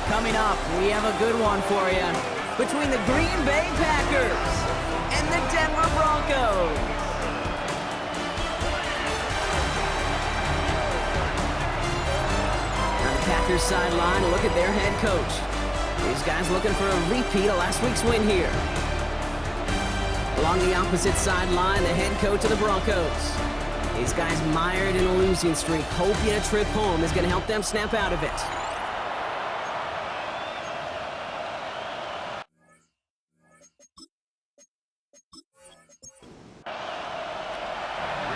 Coming up, we have a good one for you. Between the Green Bay Packers and the Denver Broncos. On the Packers sideline, a look at their head coach. These guys looking for a repeat of last week's win here. Along the opposite sideline, the head coach of the Broncos. These guys mired in a losing streak, hoping a trip home is going to help them snap out of it.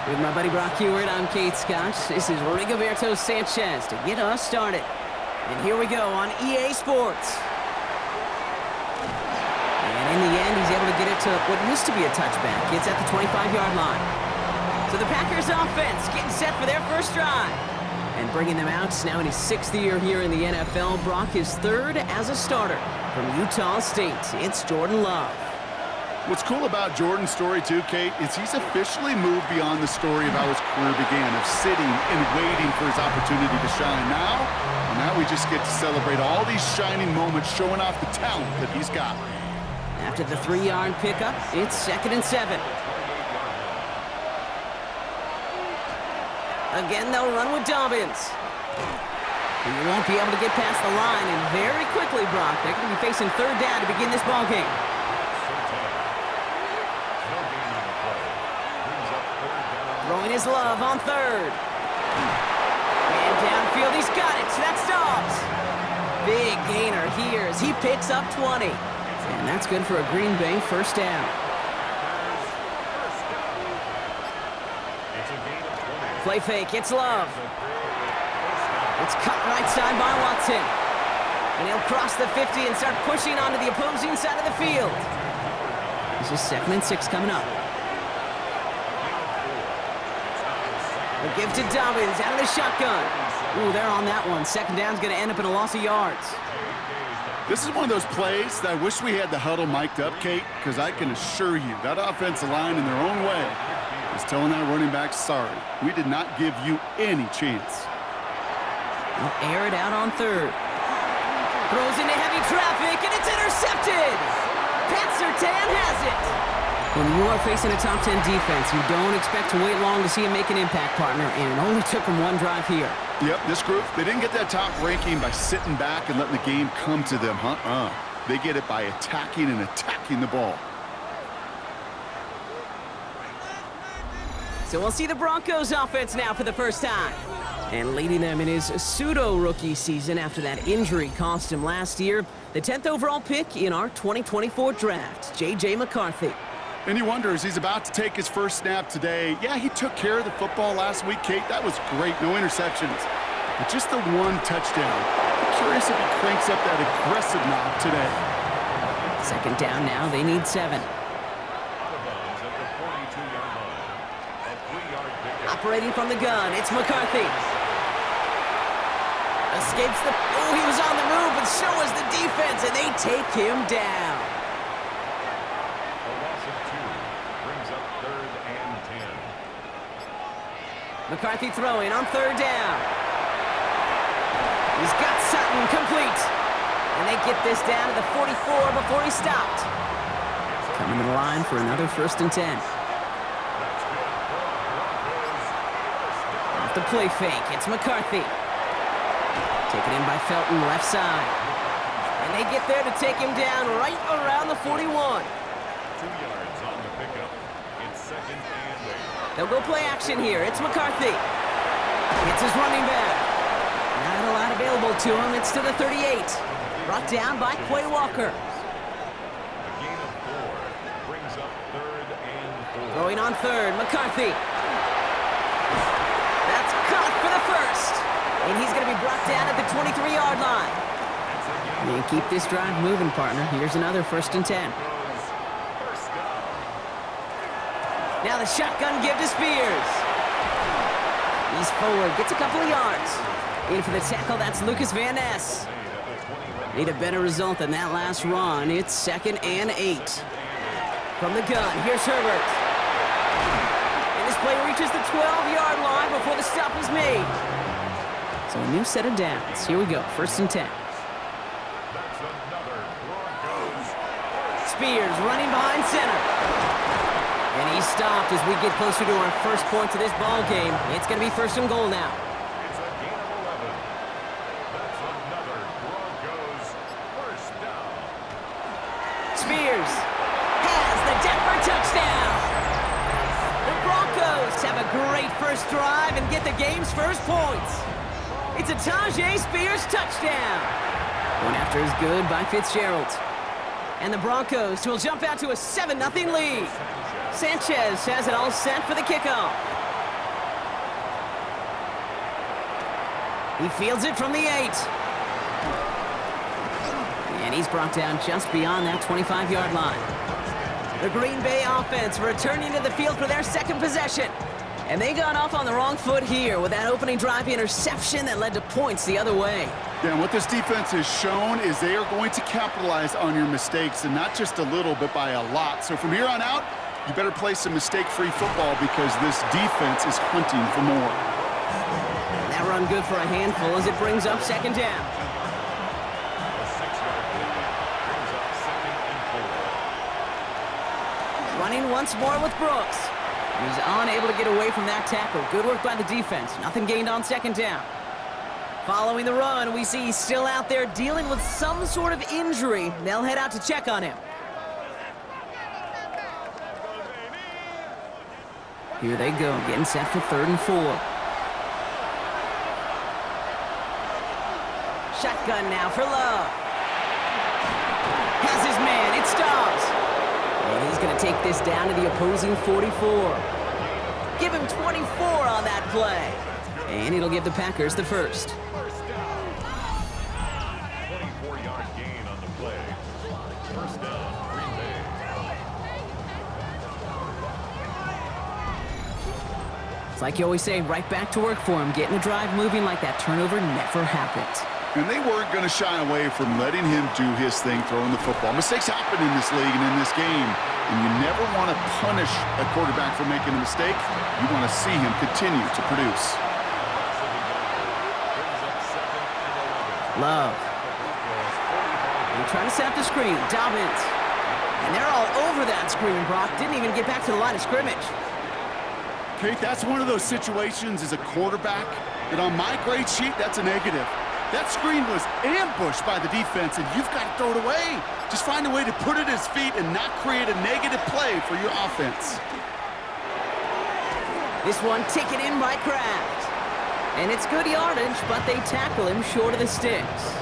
With my buddy Brock Hewitt, I'm Kate Scott. This is Rigoberto Sanchez to get us started. And here we go on EA Sports. And in the end, he's able to get it to what used to be a touchback. It's at the 25-yard line. So the Packers offense getting set for their first drive. And bringing them out now in his 6th year here in the NFL. Brock is 3rd as a starter from Utah State. It's Jordan Love. What's cool about Jordan's story, too, Kate, is he's officially moved beyond the story of how his career began, of sitting and waiting for his opportunity to shine. Now we just get to celebrate all these shining moments, showing off the talent that he's got. After the 3-yard pickup, it's 2nd and 7. Again, they'll run with Dobbins. He won't be able to get past the line, and very quickly, Brock, they're going to be facing 3rd down to begin this ballgame. Throwing his Love on 3rd. And downfield, he's got it. That's Dobbs. Big gainer here as he picks up 20. And that's good for a Green Bay first down. Play fake, it's Love. It's cut right side by Watson. And he'll cross the 50 and start pushing onto the opposing side of the field. This is 2nd and 6 coming up. A give to Dobbins out of the shotgun. Ooh, they're on that one. 2nd down's going to end up in a loss of yards. This is one of those plays that I wish we had the huddle mic'd up, Kate, because I can assure you that offensive line in their own way is telling that running back, sorry, we did not give you any chance. They'll air it out on 3rd. Throws into heavy traffic, and it's intercepted! Pat Surtain has it! When you are facing a top 10 defense, you don't expect to wait long to see him make an impact, partner, and it only took him one drive here. Yep, this group, they didn't get that top ranking by sitting back and letting the game come to them, They get it by attacking the ball. So we'll see the Broncos offense now for the first time. And leading them in his pseudo-rookie season after that injury cost him last year, the 10th overall pick in our 2024 draft, J.J. McCarthy. And you wonder, as he's about to take his first snap today, yeah, he took care of the football last week, Kate. That was great. No interceptions. But just the one touchdown. I'm curious if he cranks up that aggressive knob today. 2nd down now. They need 7. Operating from the gun, it's McCarthy. Escapes the... Oh, he was on the move, but so was the defense, and they take him down. McCarthy throwing on 3rd down. He's got Sutton complete. And they get this down to the 44 before he stopped. Coming to the line for another 1st and 10. Off the play fake, it's McCarthy. Taken in by Felton, left side. And they get there to take him down right around the 41. 2 yards on the pickup. It's 2nd and 8. They'll go play action here. It's McCarthy. It's his running back. Not a lot available to him. It's to the 38. Brought down by Quay Walker. A gain of 4 brings up 3rd and 4. Going on 3rd, McCarthy. That's caught for the first. And he's going to be brought down at the 23-yard line. And keep this drive moving, partner. Here's another 1st and 10. Now the shotgun give to Spears. He's forward, gets a couple of yards. In for the tackle, that's Lucas Van Ness. Need a better result than that last run. It's 2nd and 8. From the gun, here's Herbert. And this play reaches the 12-yard line before the stop is made. So a new set of downs. Here we go, 1st and 10. Spears running behind center. And he's stopped as we get closer to our first point of this ball game. It's going to be first and goal now. It's a gain of 11. That's another Broncos first down. Spears has the Denver touchdown. The Broncos have a great first drive and get the game's first points. It's a Tajay Spears touchdown. One after is good by Fitzgerald. And the Broncos will jump out to a 7-0 lead. Sanchez has it all set for the kickoff. He fields it from the 8. And he's brought down just beyond that 25-yard line. The Green Bay offense returning to the field for their second possession. And they got off on the wrong foot here with that opening drive interception that led to points the other way. Yeah, and what this defense has shown is they are going to capitalize on your mistakes, and not just a little, but by a lot. So from here on out, you better play some mistake-free football because this defense is hunting for more. And that run good for a handful as it brings up second down. A 6-yard pickup brings up second and 4. Running once more with Brooks. He's unable to get away from that tackle. Good work by the defense. Nothing gained on second down. Following the run, we see he's still out there dealing with some sort of injury. They'll head out to check on him. Here they go, getting set for 3rd and 4. Shotgun now for Love. Has his man, it stops. And he's going to take this down to the opposing 44. Give him 24 on that play. And it'll give the Packers the first. First down. 24-yard gain on the play. First down, Green Bay. It's like you always say, right back to work for him. Getting the drive moving like that turnover never happened. And they weren't going to shy away from letting him do his thing, throwing the football. Mistakes happen in this league and in this game, and you never want to punish a quarterback for making a mistake. You want to see him continue to produce. Love. They're trying to set up the screen. Dobbins. And they're all over that screen, Brock. Didn't even get back to the line of scrimmage. Kate, that's one of those situations as a quarterback that on my grade sheet, that's a negative. That screen was ambushed by the defense, and you've got to throw it away. Just find a way to put it at his feet and not create a negative play for your offense. This one taken in by Kraft. And it's good yardage, but they tackle him short of the sticks.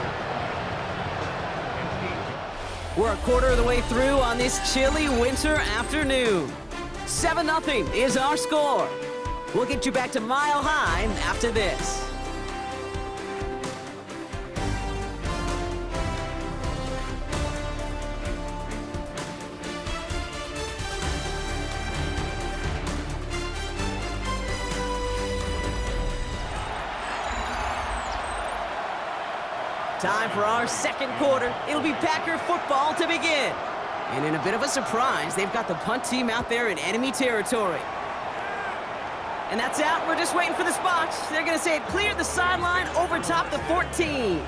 We're a quarter of the way through on this chilly winter afternoon. 7-0 is our score. We'll get you back to Mile High after this. Time for our second quarter. It'll be Packer football to begin. And in a bit of a surprise, they've got the punt team out there in enemy territory. And that's out. We're just waiting for the spots. They're going to say it cleared the sideline over top the 14.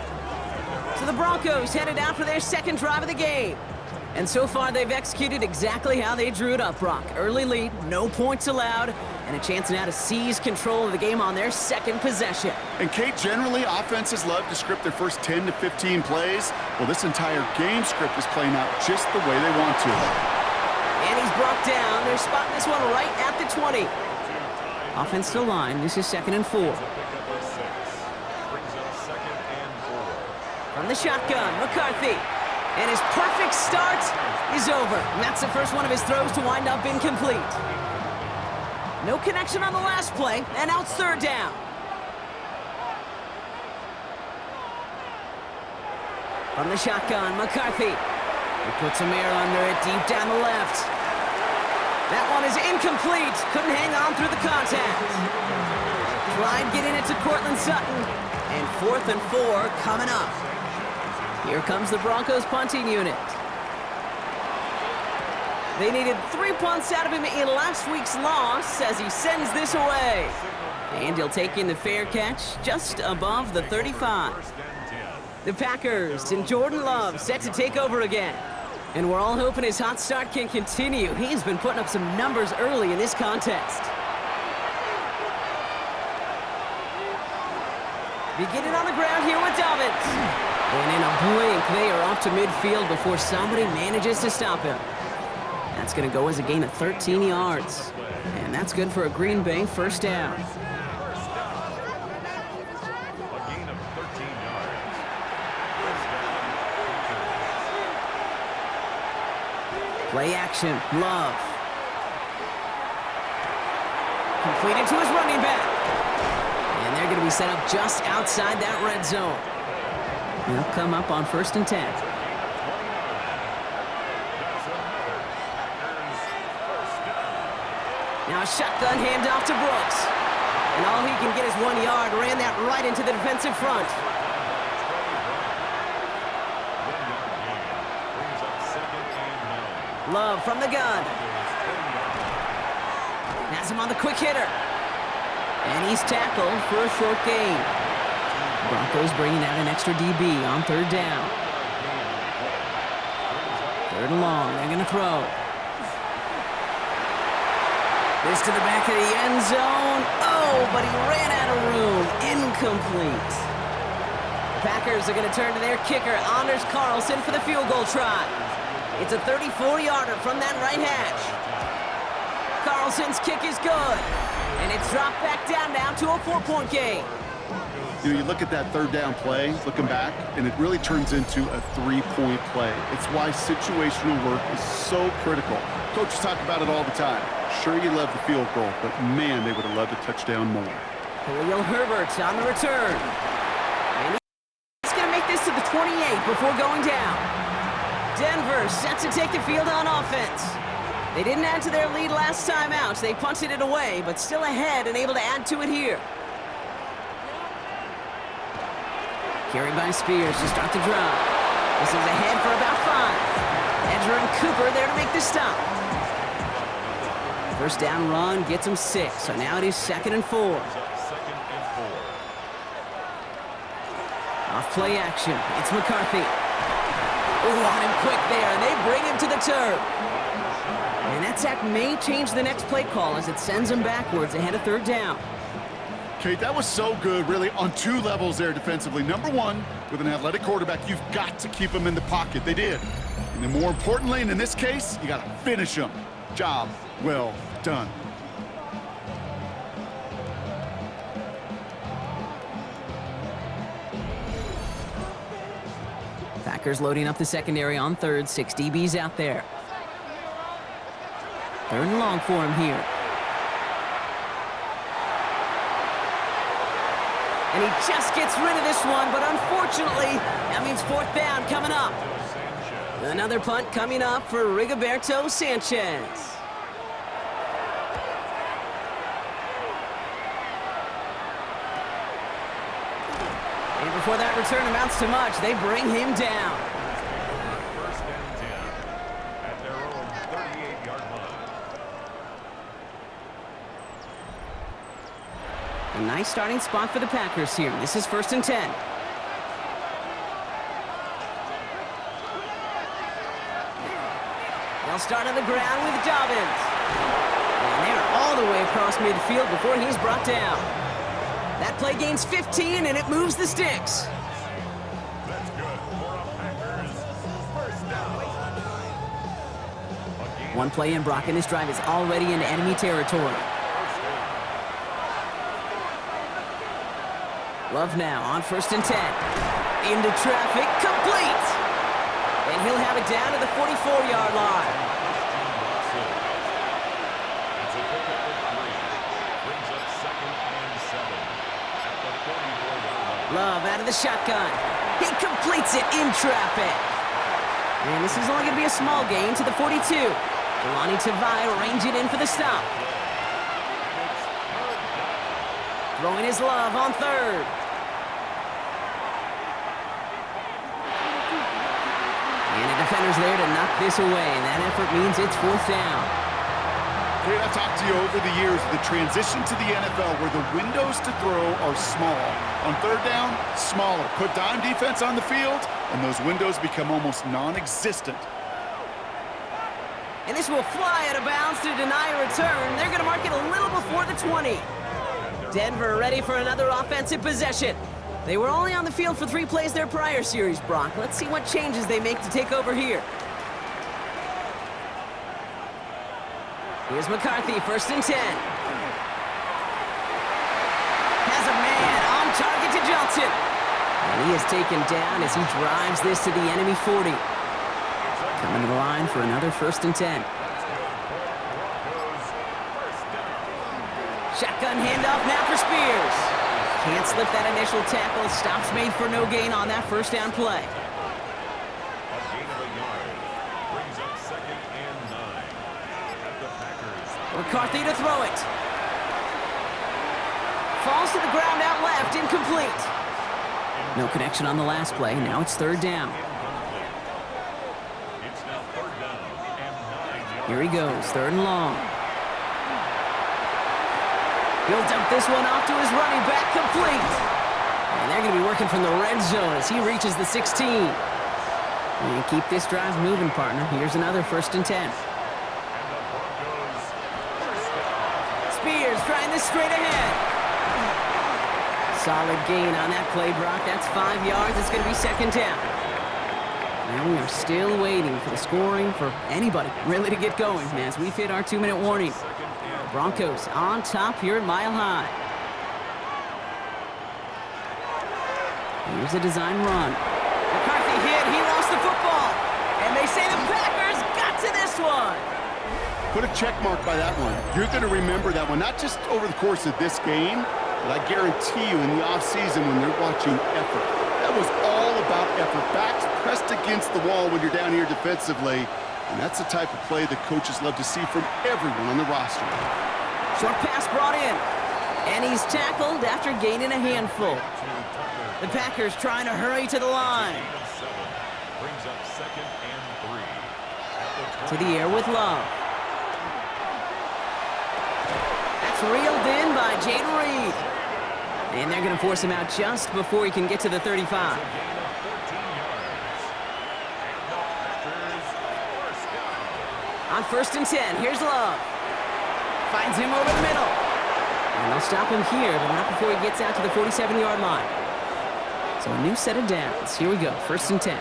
So the Broncos headed out for their second drive of the game. And so far, they've executed exactly how they drew it up, Brock. Early lead, no points allowed, and a chance now to seize control of the game on their second possession. And Kate, generally, offenses love to script their first 10 to 15 plays. Well, this entire game script is playing out just the way they want to. And he's brought down. They're spotting this one right at the 20. Offensive line, this is 2nd and 4. From the shotgun, McCarthy. And his perfect start is over. And that's the first one of his throws to wind up incomplete. No connection on the last play, and now it's 3rd down. From the shotgun, McCarthy. He puts some air under it deep down the left. That one is incomplete. Couldn't hang on through the contact. Tried getting it to Cortland Sutton. And 4th and 4 coming up. Here comes the Broncos punting unit. They needed 3 punts out of him in last week's loss as he sends this away. And he'll take in the fair catch just above the 35. The Packers and Jordan Love set to take over again. And we're all hoping his hot start can continue. He's been putting up some numbers early in this contest. Beginning on the ground here with Dobbins. And in a blink, they are off to midfield before somebody manages to stop him. That's going to go as a gain of 13 yards. And that's good for a Green Bay first down. A gain of 13 yards. First down, Packers. Play action, Love. Completed to his running back. And they're going to be set up just outside that red zone. They'll come up on 1st and 10. Now a shotgun handoff to Brooks. And all he can get is 1 yard. Ran that right into the defensive front. Love from the gun. Has him on the quick hitter. And he's tackled for a short gain. Broncos bringing out an extra DB on 3rd down. 3rd and long. They're going to throw. This to the back of the end zone. Oh, but he ran out of room. Incomplete. The Packers are going to turn to their kicker, Anders Carlson, for the field goal try. It's a 34-yarder from that right hash. Carlson's kick is good. And it's dropped back down now to a 4-point game. You know, you look at that 3rd down play, looking back, and it really turns into a 3-point play. It's why situational work is so critical. Coaches talk about it all the time. Sure, you love the field goal, but man, they would have loved a touchdown more. Khalil Herbert on the return. And he's going to make this to the 28 before going down. Denver set to take the field on offense. They didn't add to their lead last time out. They punted it away, but still ahead and able to add to it here. Carried by Spears to start the drive. This is ahead for about 5. Edger and Cooper there to make the stop. First down run gets him 6, so now it is 2nd and 4. Off play action, it's McCarthy. Ooh, on him quick there, and they bring him to the turf. And that sack may change the next play call as it sends him backwards ahead of 3rd down. Kate, that was so good, really, on 2 levels there defensively. Number 1, with an athletic quarterback, you've got to keep him in the pocket. They did. And then more importantly, and in this case, you got to finish him. Job well done. Packers loading up the secondary on 3rd, 6 DBs out there. 3rd and long for him here. And he just gets rid of this one, but unfortunately, that means 4th down coming up. Another punt coming up for Rigoberto Sanchez. And before that return amounts to much, they bring him down. First and 10 at their own 38-yard line. A nice starting spot for the Packers here. This is 1st and 10. They'll start on the ground with Dobbins. And they're all the way across midfield before he's brought down. That play gains 15, and it moves the sticks. That's good for a Packers first down. One play in, Brock, and this drive is already into enemy territory. Love now on 1st and 10. Into traffic, complete! And he'll have it down to the 44-yard line. It's a pick up of 3. Brings up 2nd and 7 at the 44-yard line. Love out of the shotgun. He completes it in traffic. And this is only going to be a small gain to the 42. Lonnie Tavai ranging in for the stop. Throwing his Love on 3rd. And the defender's there to knock this away. And that effort means it's 4th down. Kate, I've talked to you over the years of the transition to the NFL where the windows to throw are small. On 3rd down, smaller. Put dime defense on the field, and those windows become almost non-existent. And this will fly out of bounds to deny a return. They're going to mark it a little before the 20. Denver ready for another offensive possession. They were only on the field for 3 plays their prior series, Brock. Let's see what changes they make to take over here. Here's McCarthy, 1st and 10. Has a man on target to Johnson. And he is taken down as he drives this to the enemy 40. Coming to the line for another 1st and 10. Shotgun handoff now for Spears. Can't slip that initial tackle. Stops made for no gain on that 1st down play. A gain of a yard. Brings up 2nd and 9. At the Packers. McCarthy to throw it. Falls to the ground out left, incomplete. No connection on the last play. Now it's 3rd down. It's now 3rd down and 9 yards. Here he goes, 3rd and long. He'll dump this one off to his running back, complete. And they're going to be working from the red zone as he reaches the 16. And keep this drive moving, partner. Here's another 1st and 10. And the Broncos first down. Spears trying this straight ahead. Solid gain on that play, Brock. That's 5 yards. It's going to be 2nd down. And we are still waiting for the scoring for anybody really to get going as we've hit our 2-minute warning. Broncos on top here at Mile High. Here's a design run. McCarthy hit. He lost the football. And they say the Packers got to this one. Put a check mark by that one. You're going to remember that one, not just over the course of this game, but I guarantee you in the offseason when you're watching effort. That was all about effort. Backs pressed against the wall when you're down here defensively. And that's the type of play that coaches love to see from everyone on the roster. Short pass brought in. And he's tackled after gaining a handful. The Packers trying to hurry to the line. Brings up 2nd and 3. To the air with Love. That's reeled in by Jaden Reed. And they're going to force him out just before he can get to the 35. On 1st and 10, here's Love. Finds him over the middle. And they'll stop him here, but not before he gets out to the 47-yard line. So a new set of downs. Here we go, 1st and 10.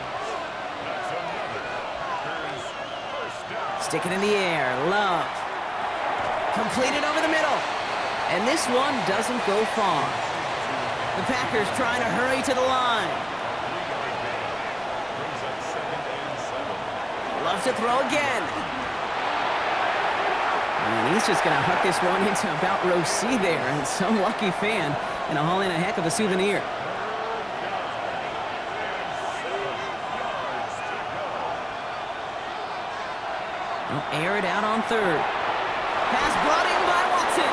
Stick it in the air, Love. Completed over the middle. And this one doesn't go far. The Packers trying to hurry to the line. Love to throw again. And he's just going to huck this one into about row C there. And some lucky fan going to haul in a heck of a souvenir. They'll air it out on 3rd. Pass brought in by Watson.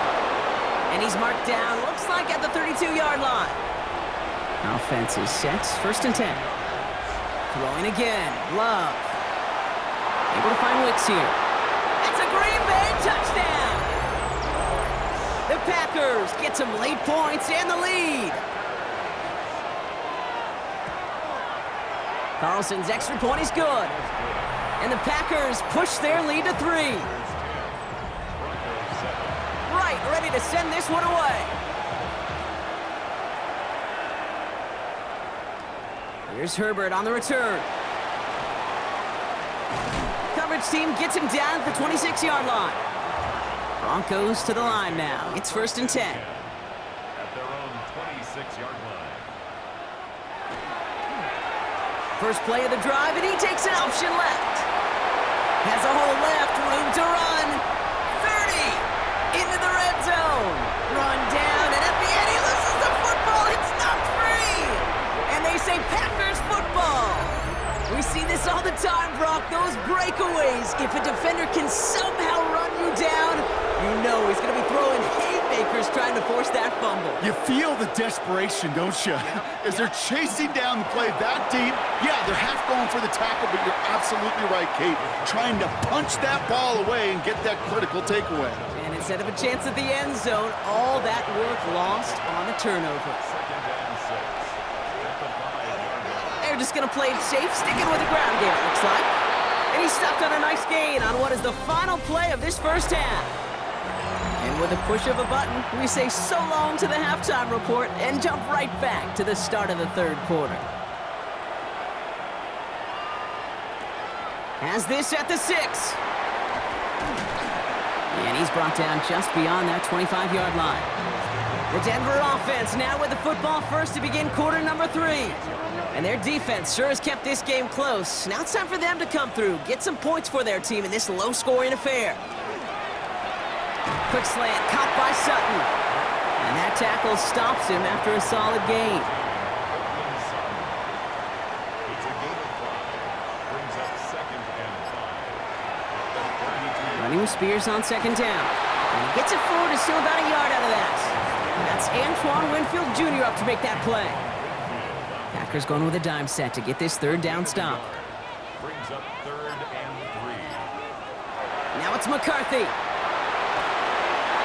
And he's marked down, looks like at the 32-yard line. Offense is set, 1st and 10. Throwing again, Love. Able to find Wicks here. It's a Green Bay touchdown! The Packers get some late points and the lead. Carlson's extra point is good. And the Packers push their lead to 3. Right, ready to send this one away. Here's Herbert on the return. Coverage team gets him down at the 26-yard line. Broncos to the line now. It's 1st and 10. At their own 26-yard line. First play of the drive, and he takes an option left. Has a hole left, room to run. 30 into the red zone. Run down, and at the end he loses the football. It's knocked free. And they say Packers football. We see this all the time, Brock. Those breakaways. If a defender can somehow run you down, you know he's going to be throwing haymakers trying to force that fumble. You feel the desperation, don't you? As they're chasing down the play that deep. Yeah, they're half going for the tackle, but you're absolutely right, Kate. Trying to punch that ball away and get that critical takeaway. And instead of a chance at the end zone, all that work lost on the turnover. 2nd and 6. At the 5-yard line. They're just going to play it safe, sticking with the ground game, it looks like. And he stopped on a nice gain on what is the final play of this first half. And with a push of a button, we say so long to the halftime report and jump right back to the start of the third quarter. Has this at the 6. And he's brought down just beyond that 25-yard line. The Denver offense now with the football first to begin quarter number 3. And their defense sure has kept this game close. Now it's time for them to come through, get some points for their team in this low-scoring affair. Quick slant, caught by Sutton. And that tackle stops him after a solid gain. Running with Spears on second down. And he gets it forward to still about a yard out of that. And that's Antoine Winfield Jr. up to make that play. Packers going with a dime set to get this third down stop. Brings up 3rd and 3. Now it's McCarthy.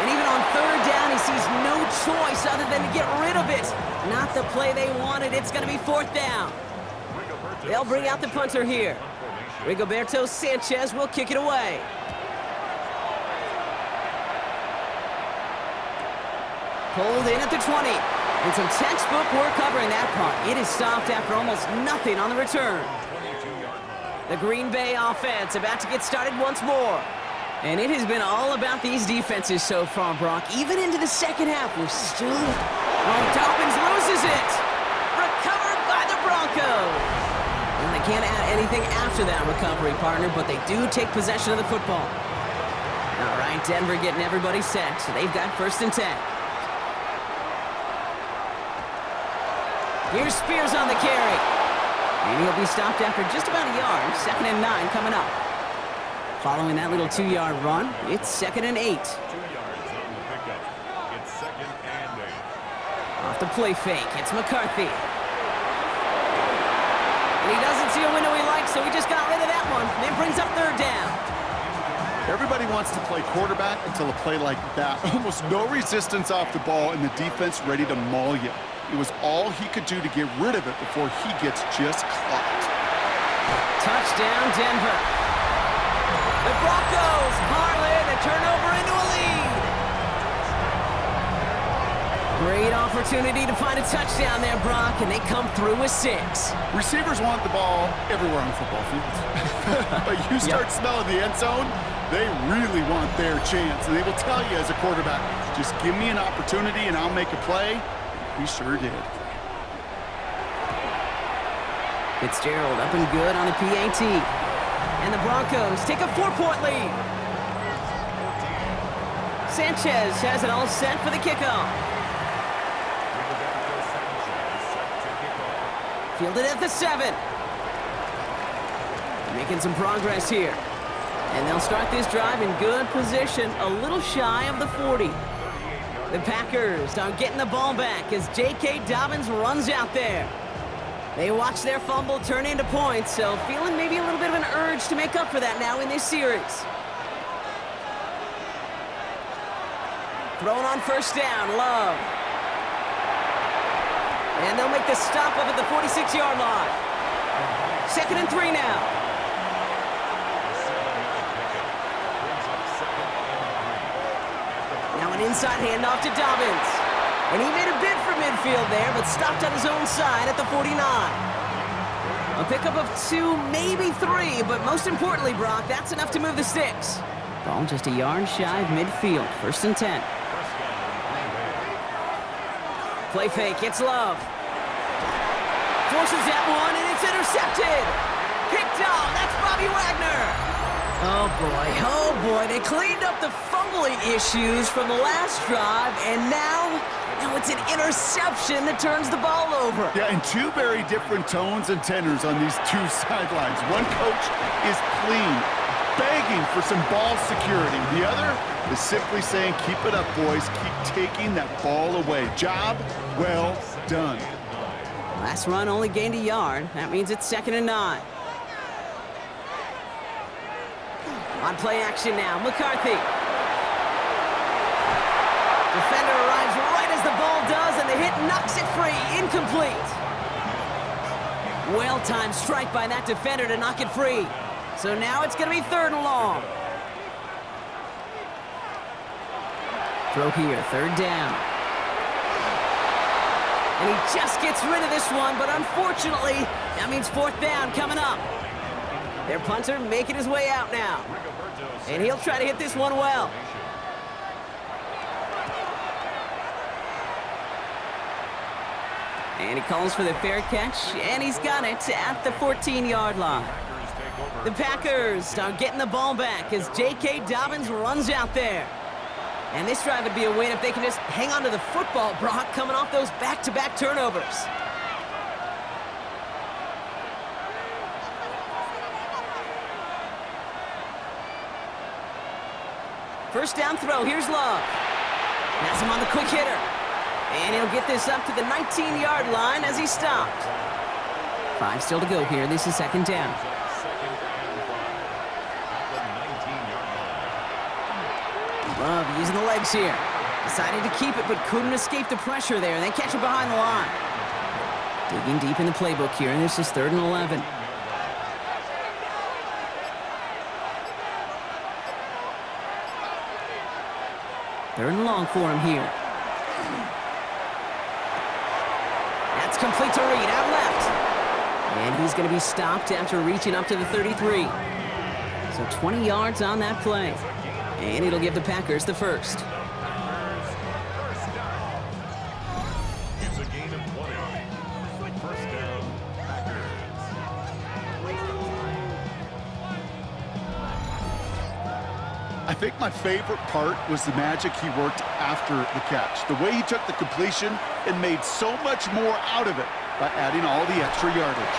And even on third down, he sees no choice other than to get rid of it. Not the play they wanted. It's going to be 4th down. They'll bring out the punter here. Rigoberto Sanchez will kick it away. Pulled in at the 20. And some textbook work covering that punt. It is stopped after almost nothing on the return. The Green Bay offense about to get started once more. And it has been all about these defenses so far, Brock. Even into the second half, we're still... Oh, Dobbins loses it. Recovered by the Broncos. And they can't add anything after that recovery, partner, but they do take possession of the football. All right, Denver getting everybody set. So they've got 1st and 10. Here's Spears on the carry. And he'll be stopped after just about a yard. 2nd and 9 coming up. Following that little 2-yard run, it's 2nd and 8. 2 yards on the pickup. It's 2nd and 8. Off the play fake, it's McCarthy. And he doesn't see a window he likes, so he just got rid of that one. Then brings up 3rd down. Everybody wants to play quarterback until a play like that. Almost no resistance off the ball and the defense ready to maul you. It was all he could do to get rid of it before he gets just clocked. Touchdown, Denver. The Broncos parlay the turnover into a lead. Great opportunity to find a touchdown there, Brock, and they come through with 6. Receivers want the ball everywhere on the football field. But you start smelling the end zone, they really want their chance. And they will tell you as a quarterback, just give me an opportunity and I'll make a play. He sure did. Fitzgerald up and good on the PAT. And the Broncos take a 4-point lead. Sanchez has it all set for the kickoff. Fielded at the 7. Making some progress here. And they'll start this drive in good position, a little shy of the 40. The Packers are getting the ball back as J.K. Dobbins runs out there. They watch their fumble turn into points, so feeling maybe a little bit of an urge to make up for that now in this series. Thrown on 1st down, Love. And they'll make the stop up at the 46-yard line. 2nd and 3 now. Now an inside handoff to Dobbins. And he made a bid for midfield there, but stopped on his own side at the 49. A pickup of 2, maybe 3, but most importantly, Brock, that's enough to move the sticks. Ball just a yard shy of midfield, 1st and 10. Play fake, it's Love. Forces that one, and it's intercepted. Picked off, that's Bobby Wagner. Oh boy, they cleaned up the fumbling issues from the last drive, and now it's an interception that turns the ball over. Yeah, and 2 very different tones and tenors on these 2 sidelines. One coach is clean, begging for some ball security. The other is simply saying, keep it up, boys. Keep taking that ball away. Job well done. Last run only gained a yard. That means it's 2nd and 9. On play action now, McCarthy. Defender arrives right as the ball does, and the hit knocks it free. Incomplete. Well-timed strike by that defender to knock it free. So now it's going to be 3rd and long. Throw here, 3rd down. And he just gets rid of this one, but unfortunately, that means 4th down coming up. Their punter making his way out now. And he'll try to hit this one well. And he calls for the fair catch, and he's got it at the 14-yard line. The Packers are getting the ball back as J.K. Dobbins runs out there. And this drive would be a win if they can just hang on to the football, Brock, coming off those back-to-back turnovers. First down throw, here's Love. Has him on the quick hitter. And he'll get this up to the 19-yard line as he stopped. 5 still to go here. This is 2nd down. Love using the legs here. Decided to keep it, but couldn't escape the pressure there. And then catch it behind the line. Digging deep in the playbook here, and this is 3rd and 11. Third and long for him here. That's complete to Reed, out left. And he's going to be stopped after reaching up to the 33. So 20 yards on that play. And it'll give the Packers the first. It's a gain of 20. First down, Packers. I think my favorite part was the magic he worked after the catch. The way he took the completion and made so much more out of it by adding all the extra yardage.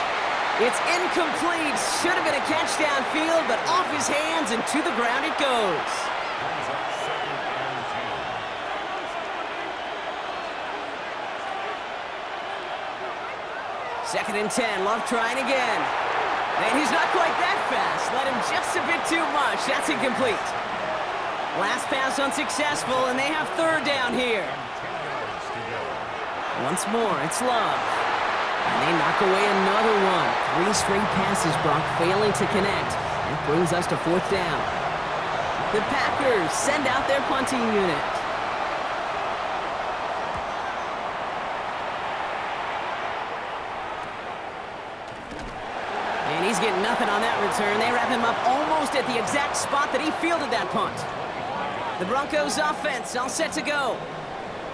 It's incomplete. Should have been a catch downfield, but off his hands and to the ground it goes. Brings up 2nd and 10. 2nd and 10. Love trying again. And he's not quite that fast. Let him just a bit too much. That's incomplete. Last pass unsuccessful, and they have 3rd down here. Once more, it's Love. And they knock away another one. 3 straight passes, Brock, failing to connect. That brings us to 4th down. The Packers send out their punting unit. And he's getting nothing on that return. They wrap him up almost at the exact spot that he fielded that punt. The Broncos offense all set to go.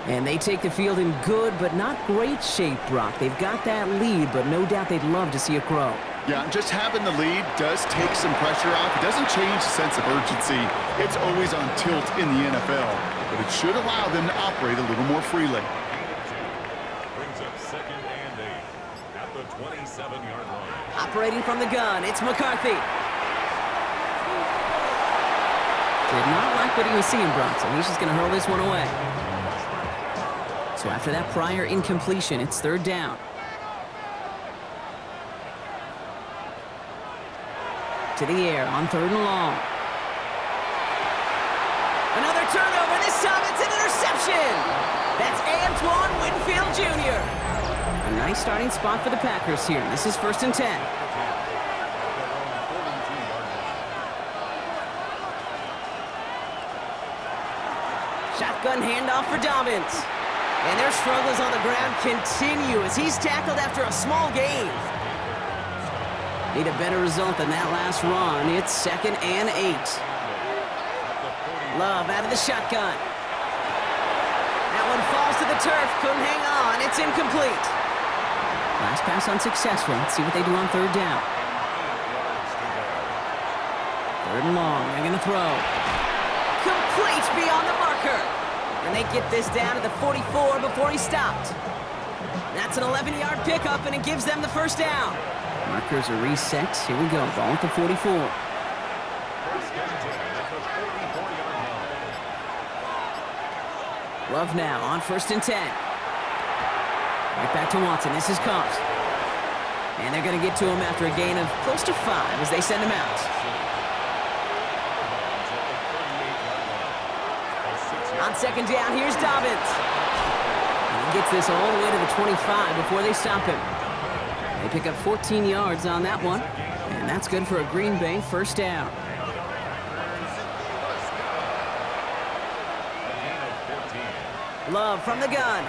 And they take the field in good but not great shape, Brock. They've got that lead, but no doubt they'd love to see it grow. Yeah, just having the lead does take some pressure off. It doesn't change the sense of urgency. It's always on tilt in the NFL, but it should allow them to operate a little more freely. Brings up 2nd and 8 at the 27-yard line. Operating from the gun, it's McCarthy. Did not like what he was seeing, Brock, so he's just going to hurl this one away. So after that prior incompletion, it's 3rd down. To the air on 3rd and long. Another turnover. This time it's an interception. That's Antoine Winfield Jr. A nice starting spot for the Packers here. This is 1st and 10. Shotgun handoff for Dobbins. And their struggles on the ground continue as he's tackled after a small gain. Need a better result than that last run. It's 2nd and 8. Love out of the shotgun. That one falls to the turf. Couldn't hang on. It's incomplete. Last pass unsuccessful. Let's see what they do on 3rd down. 3rd and long. They're going to throw. Complete beyond the marker. And they get this down to the 44 before he stopped. That's an 11-yard pickup, and it gives them the 1st down. Markers are reset. Here we go. Ball at the 44. Love now on 1st and 10. Right back to Watson. This is caught. And they're going to get to him after a gain of close to 5 as they send him out. On 2nd down, here's Dobbins. And he gets this all the way to the 25 before they stop him. They pick up 14 yards on that one, and that's good for a Green Bay first down. Love from the gun.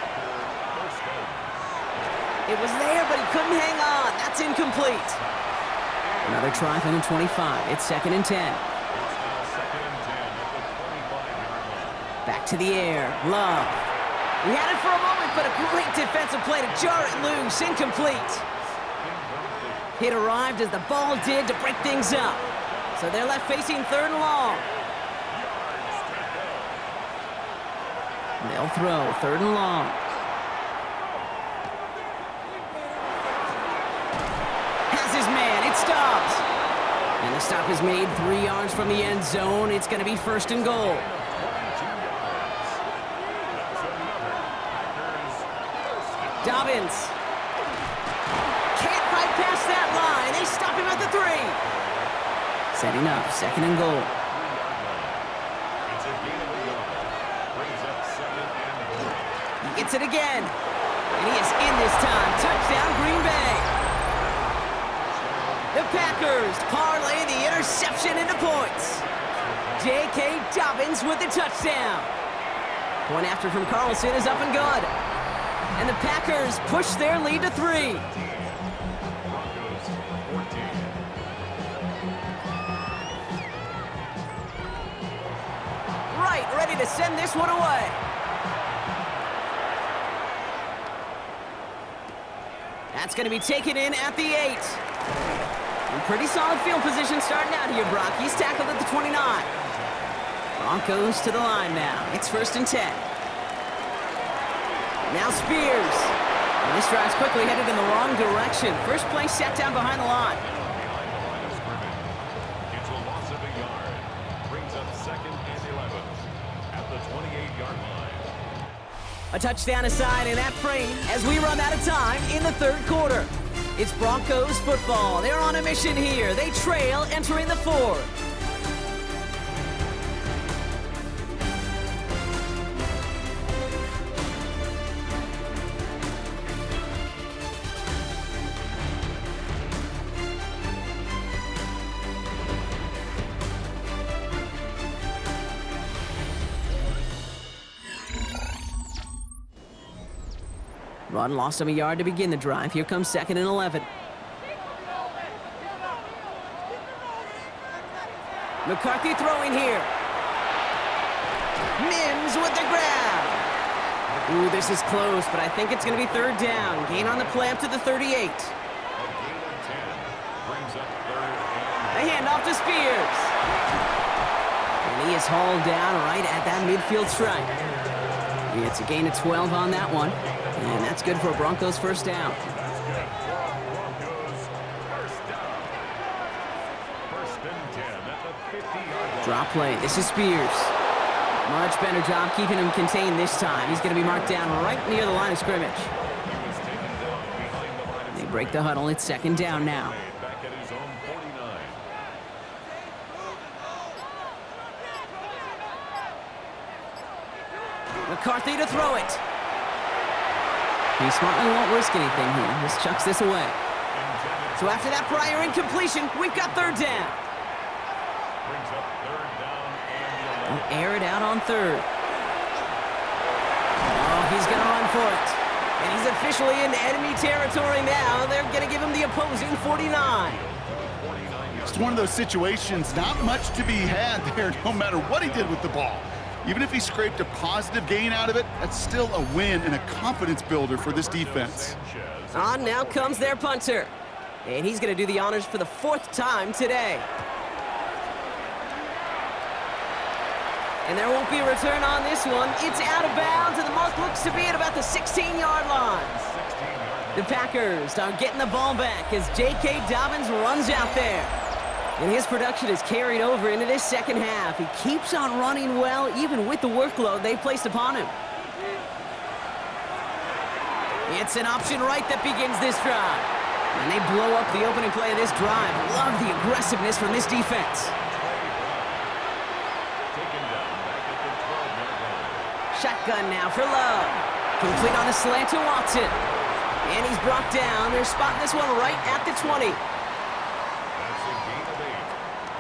It was there, but he couldn't hang on. That's incomplete. Another try from the 25. It's 2nd and 10. Back to the air. Love. He had it for a moment, but a great defensive play to jar it loose. Incomplete. It arrived as the ball did to break things up. So they're left facing 3rd and long. They'll throw 3rd and long. Has his man. It stops. And the stop is made 3 yards from the end zone. It's going to be 1st and goal. Dobbins. Can't fight past that line. They stop him at the 3. Setting up 2nd and goal. He gets it again. And he is in this time. Touchdown, Green Bay. The Packers parlay the interception into points. J.K. Dobbins with the touchdown. Point after from Carlson is up and good. And the Packers push their lead to 3. Right, ready to send this one away. That's going to be taken in at the 8. And pretty solid field position starting out here, Brock. He's tackled at the 29. Broncos to the line now. It's 1st and 10. Now Spears. And this drive's quickly headed in the wrong direction. First play set down behind the line. It's a loss of a yard. Brings up 2nd and 11 at the 28-yard line. A touchdown aside in that frame as we run out of time in the 3rd quarter. It's Broncos football. They're on a mission here. They trail entering the 4th. Run lost him a yard to begin the drive. Here comes 2nd and 11. McCarthy throwing here. Mims with the grab. Ooh, this is close, but I think it's going to be 3rd down. Gain on the play up to the 38. A handoff to Spears. And he is hauled down right at that midfield stripe. It's a gain of 12 on that one. And that's good for a Broncos first down. Drop play. This is Spears. Much better job keeping him contained this time. He's going to be marked down right near the line of scrimmage. They break the huddle. It's 2nd down now. McCarthy to throw it. He smartly won't risk anything here. Just chucks this away. So after that prior incompletion, we've got 3rd down. We'll air it out on 3rd. Oh, he's going to run for it. And he's officially in enemy territory now. They're going to give him the opposing 49. It's one of those situations, not much to be had there, no matter what he did with the ball. Even if he scraped a positive gain out of it, that's still a win and a confidence builder for this defense. On now comes their punter. And he's going to do the honors for the 4th time today. And there won't be a return on this one. It's out of bounds, and the mark looks to be at about the 16-yard line. The Packers are getting the ball back as J.K. Dobbins runs out there. And his production is carried over into this 2nd half. He keeps on running well, even with the workload they've placed upon him. It's an option right that begins this drive. And they blow up the opening play of this drive. Love the aggressiveness from this defense. Shotgun now for Love. Complete on the slant to Watson. And he's brought down. They're spotting this one right at the 20. That's a gain of 8.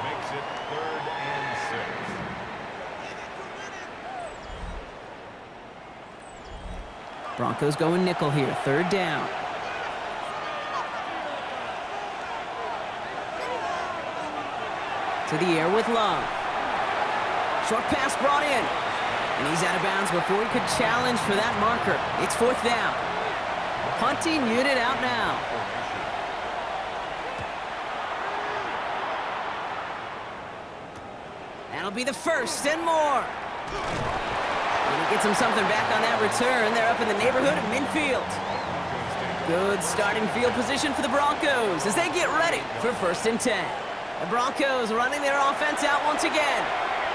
Makes it 3rd and 6. Broncos going nickel here, 3rd down. To the air with Love. Short pass brought in. And he's out of bounds before he could challenge for that marker. It's 4th down. Punting unit out now. That'll be the 1st and more. And he gets him something back on that return. They're up in the neighborhood of midfield. Good starting field position for the Broncos as they get ready for 1st and 10. The Broncos running their offense out once again.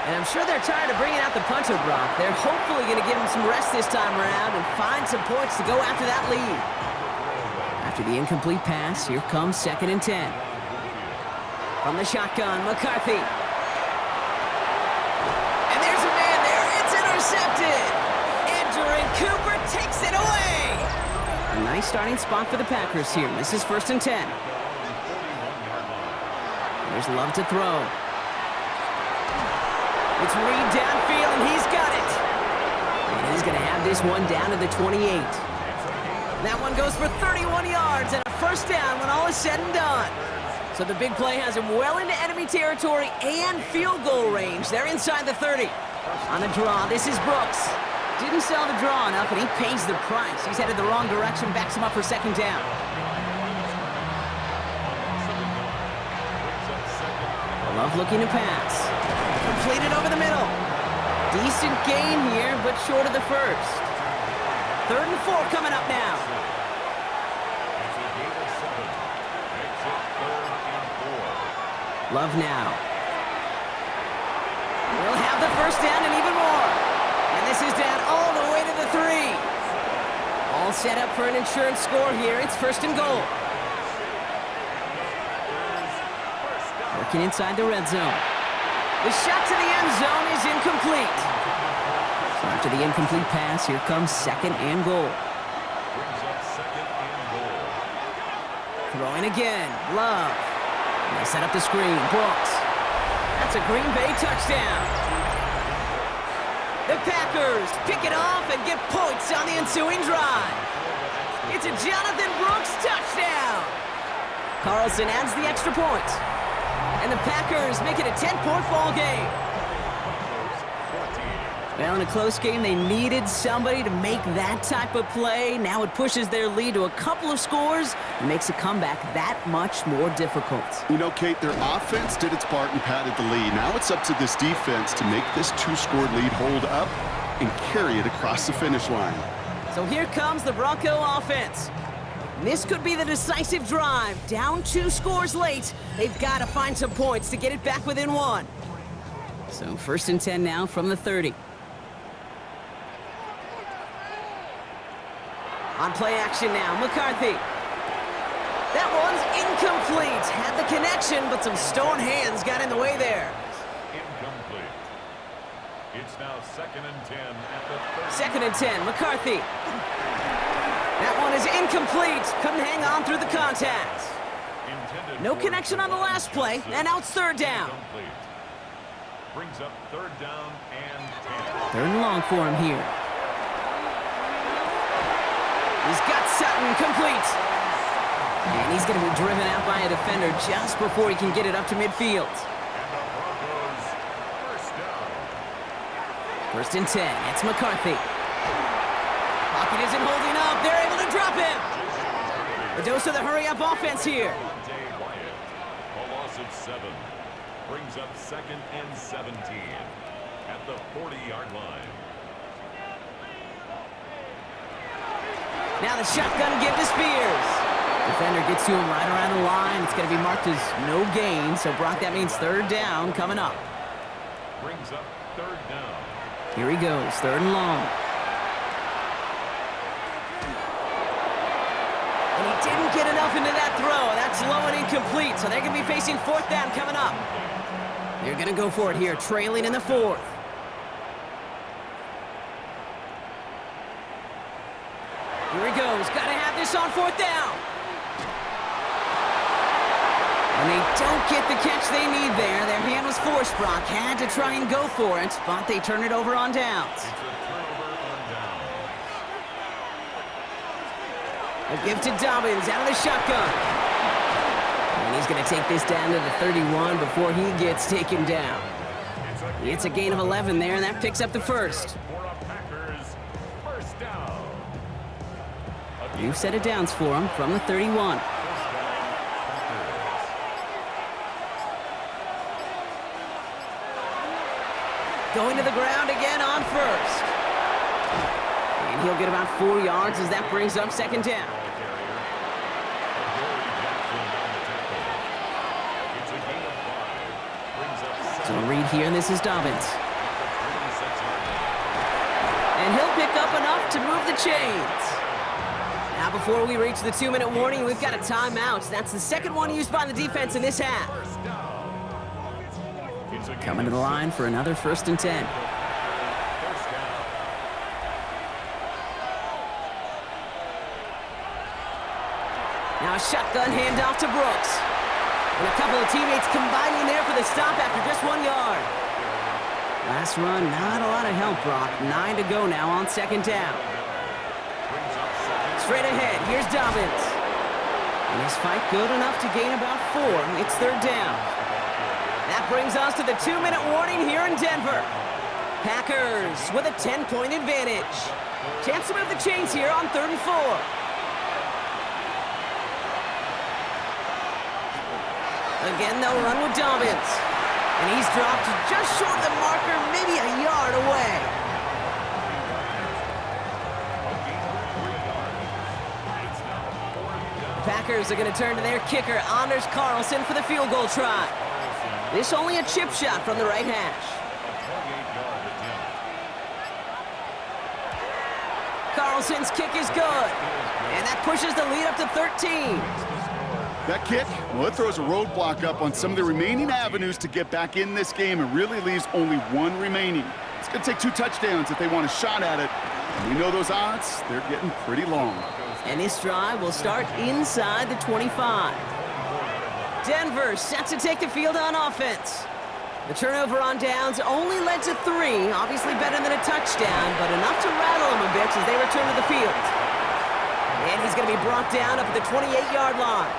And I'm sure they're tired of bringing out the punter, Brock. They're hopefully going to give him some rest this time around and find some points to go after that lead. After the incomplete pass, here comes 2nd and 10. From the shotgun, McCarthy. And there's a man there. It's intercepted. Andrew Cooper takes it away. A nice starting spot for the Packers here. This is 1st and 10. There's Love to throw. It's Reed downfield, and he's got it. And he's going to have this one down to the 28. That one goes for 31 yards and a 1st down when all is said and done. So the big play has him well into enemy territory and field goal range. They're inside the 30. On the draw, this is Brooks. Didn't sell the draw enough, and he pays the price. He's headed the wrong direction, backs him up for 2nd down. Love looking to pass. Completed over the middle. Decent gain here, but short of the 1st. 3rd and 4 coming up now. Love now. We'll have the 1st down and even more. And this is down all the way to the 3. All set up for an insurance score here. It's 1st and goal. Working inside the red zone. The shot to the end zone is incomplete. So after the incomplete pass, here comes 2nd and goal. Brings up 2nd and goal. Throwing again. Love. And they set up the screen. Brooks. That's a Green Bay touchdown. The Packers pick it off and get points on the ensuing drive. It's a Jonathan Brooks touchdown. Carlson adds the extra point. And the Packers make it a 10-point ball game. Well, in a close game, they needed somebody to make that type of play. Now it pushes their lead to a couple of scores and makes a comeback that much more difficult. You know, Kate, their offense did its part and padded the lead. Now it's up to this defense to make this 2-score lead hold up and carry it across the finish line. So here comes the Bronco offense. This could be the decisive drive. Down 2 scores late. They've got to find some points to get it back within 1. So 1st and 10 now from the 30. On play action now, McCarthy. That one's incomplete. Had the connection, but some stone hands got in the way there. Incomplete. It's now 2nd and 10 at the 2nd 30. and 10, McCarthy. That one is incomplete. Couldn't hang on through the contact. No connection on the last play, and now it's 3rd down. Incomplete. Brings up 3rd down and 10. 3rd and long for him here. He's got Sutton complete. And he's going to be driven out by a defender just before he can get it up to midfield. And the Broncos 1st down. 1st and 10. It's McCarthy. Pocket isn't holding up. They're able to drop him. A dose of the hurry-up offense here. A loss of 7. Brings up 2nd and 17 at the 40-yard line. Now the shotgun give to Spears. Defender gets to him right around the line. It's going to be marked as no gain. So, Brock, that means 3rd down coming up. Brings up 3rd down. Here he goes, 3rd and long. And he didn't get enough into that throw. That's low and incomplete. So they're going to be facing 4th down coming up. They're going to go for it here, trailing in the 4th. Here he goes. Got to have this on 4th down. And they don't get the catch they need there. Their hand was forced, Brock. Had to try and go for it, but they turn it over on downs. A give to Dobbins out of the shotgun. And he's going to take this down to the 31 before he gets taken down. It's a gain of 11 there, and that picks up the first. New set of downs for him from the 31. Going to the ground again on first. And he'll get about 4 yards as that brings up 2nd down. So a read here, and this is Dobbins. And he'll pick up enough to move the chains. Now before we reach the 2-minute warning, we've got a timeout. That's the second one used by the defense in this half. Coming to the line for another 1st and 10. Now a shotgun handoff to Brooks. And a couple of teammates combining there for the stop after just 1 yard. Last run, not a lot of help, Brock. 9 to go now on 2nd down. Straight ahead, here's Dobbins. And his fight good enough to gain about 4. It's 3rd down. That brings us to the 2-minute warning here in Denver. Packers with a 10-point advantage. Chance to move the chains here on 3rd and 4. Again, they'll run with Dobbins. And he's dropped just short of the marker, maybe a yard away. Packers are going to turn to their kicker, Anders Carlson, for the field goal try. This only a chip shot from the right hash. Carlson's kick is good. And that pushes the lead up to 13. That kick, well, it throws a roadblock up on some of the remaining avenues to get back in this game and really leaves only 1 remaining. It's going to take 2 touchdowns if they want a shot at it. And we know those odds, they're getting pretty long. And this drive will start inside the 25. Denver set to take the field on offense. The turnover on downs only led to 3, obviously better than a touchdown, but enough to rattle them a bit as they return to the field. And he's going to be brought down up at the 28-yard line.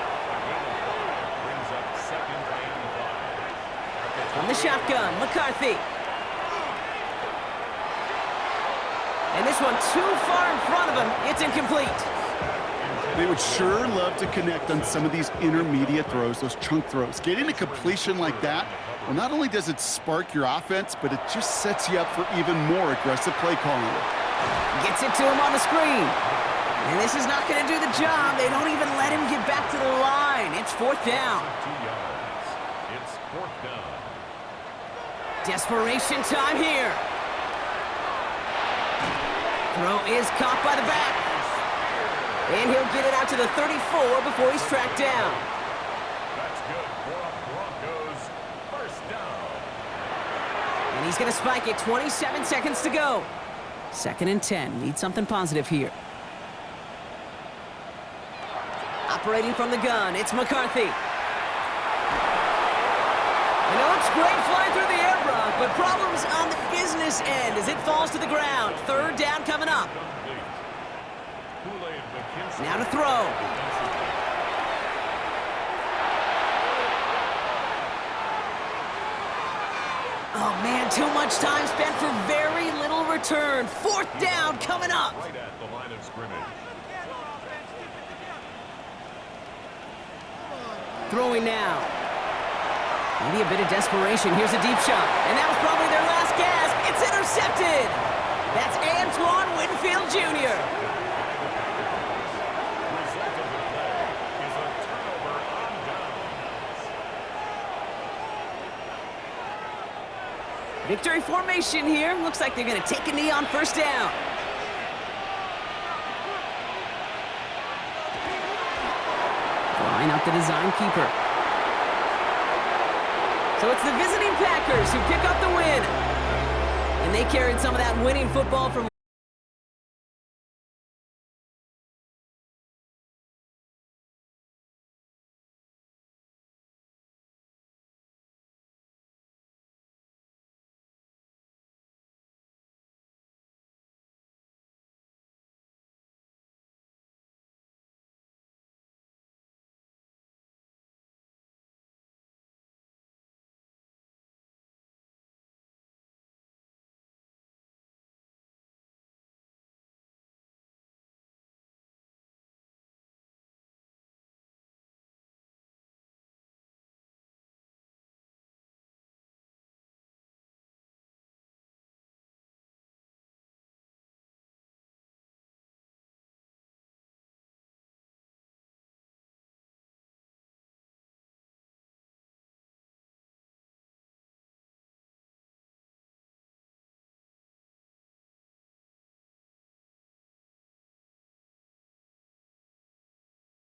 From the shotgun, McCarthy. And this one too far in front of him. It's incomplete. They would sure love to connect on some of these intermediate throws, those chunk throws. Getting a completion like that, well, not only does it spark your offense, but it just sets you up for even more aggressive play calling. Gets it to him on the screen. And this is not going to do the job. They don't even let him get back to the line. It's 4th down. 2 yards. It's 4th down. Desperation time here. Throw is caught by the back. And he'll get it out to the 34 before he's tracked down. That's good for a Broncos 1st down. And he's going to spike it. 27 seconds to go. 2nd and 10. Need something positive here. Operating from the gun, it's McCarthy. And it looks great flying through the air, Brock, but problems on the business end as it falls to the ground. 3rd down coming up. Now to throw. Oh, man, too much time spent for very little return. 4th down coming up. Right at the line of scrimmage. Throwing now. Maybe a bit of desperation. Here's a deep shot. And that was probably their last gasp. It's intercepted. That's Antoine Winfield Jr. Victory formation here. Looks like they're going to take a knee on 1st down. Line up the design keeper. So it's the visiting Packers who pick up the win. And they carried some of that winning football from